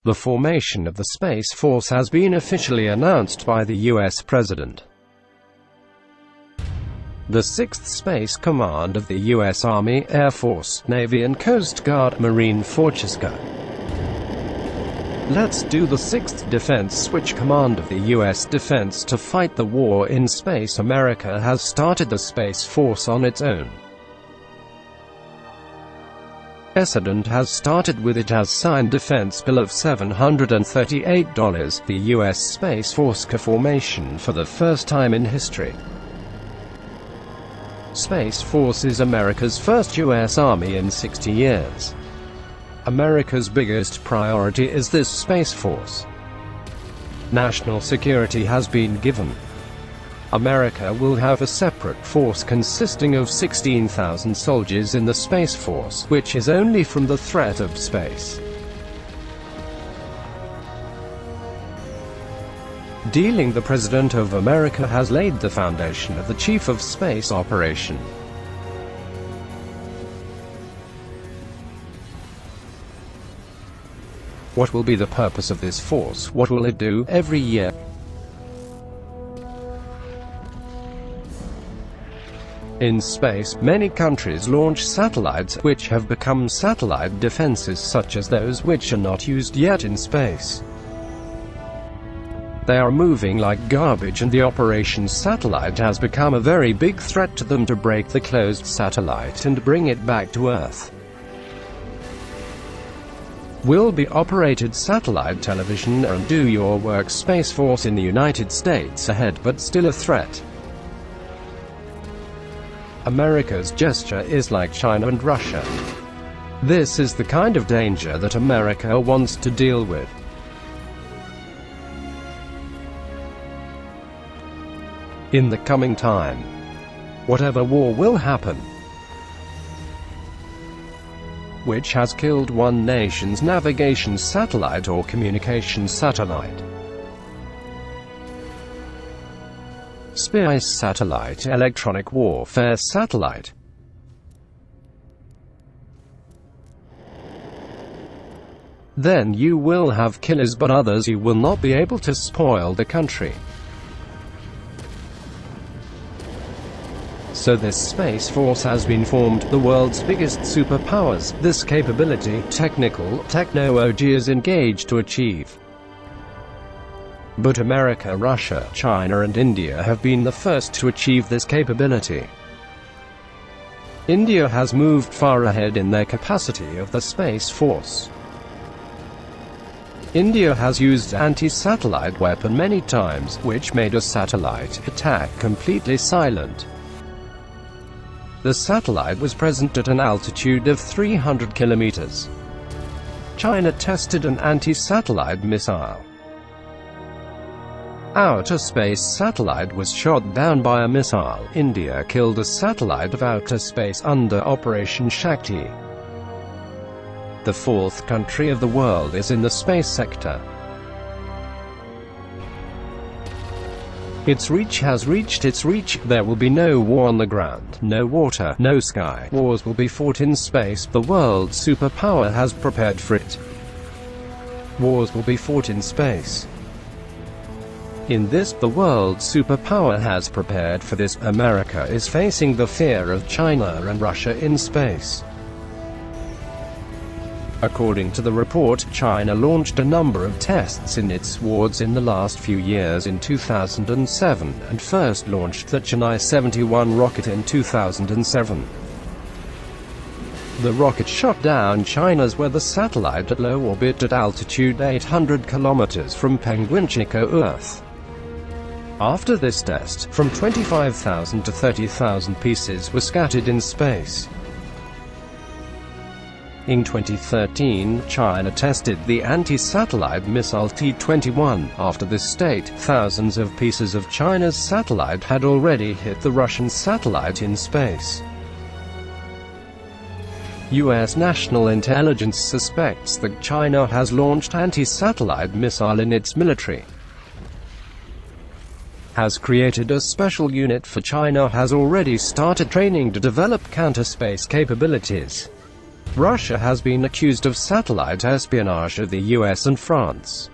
The formation of the Space Force has been officially announced by the U.S. President. The 6th Space Command of the U.S. Army, Air Force, Navy and Coast Guard Marine Forces. Let's do the 6th Defense Switch Command of the U.S. Defense to fight the war in space. America has started the Space Force on its own. President has started with it has signed Defense Bill of $738, the U.S. Space Force formation for the first time in history. Space Force is America's first U.S. Army in 60 years. America's biggest priority is this Space Force. National security has been given. America will have a separate force consisting of 16,000 soldiers in the Space Force, which is only from the threat of space. The President of America has laid the foundation of the Chief of Space Operation. What will be the purpose of this force? What will it do every year? In space, many countries launch satellites, which have become satellite defenses such as those which are not used yet in space. They are moving like garbage, and the Operation Satellite has become a very big threat to them to break the closed satellite and bring it back to Earth. Will be operated satellite television and do your work. Space Force in the United States ahead, but still a threat. America's gesture is like China and Russia. This is the kind of danger that America wants to deal with. In the coming time, whatever war will happen, which has killed one nation's navigation satellite or communication satellite, space satellite, electronic warfare satellite, then you will have killers, but others you will not be able to spoil the country. So this Space Force has been formed, the world's biggest superpowers. This capability, technology is engaged to achieve. But America, Russia, China and India have been the first to achieve this capability. India has moved far ahead in their capacity of the Space Force. India has used anti-satellite weapon many times, which made a satellite attack completely silent. The satellite was present at an altitude of 300 kilometers. China tested an anti-satellite missile. Outer space satellite was shot down by a missile. India killed a satellite of outer space under Operation Shakti. The 4th country of the world is in the space sector. Its reach has reached its reach. There will be no war on the ground, no water, no sky. Wars will be fought in space. The world superpower has prepared for it. Wars will be fought in space. In this, the world superpower has prepared for this. America is facing the fear of China and Russia in space. According to the report, China launched a number of tests in its wards in the last few years. In 2007, and first launched the Chennai 71 rocket in 2007. The rocket shot down China's weather satellite at low orbit at altitude 800 kilometers from Penguin-Chico, Earth. After this test, from 25,000 to 30,000 pieces were scattered in space. In 2013, China tested the anti-satellite missile T-21. After this state, thousands of pieces of China's satellite had already hit the Russian satellite in space. U.S. National Intelligence suspects that China has launched anti-satellite missile in its military. Has created a special unit for China, has already started training to develop counter-space capabilities. Russia has been accused of satellite espionage of the US and France.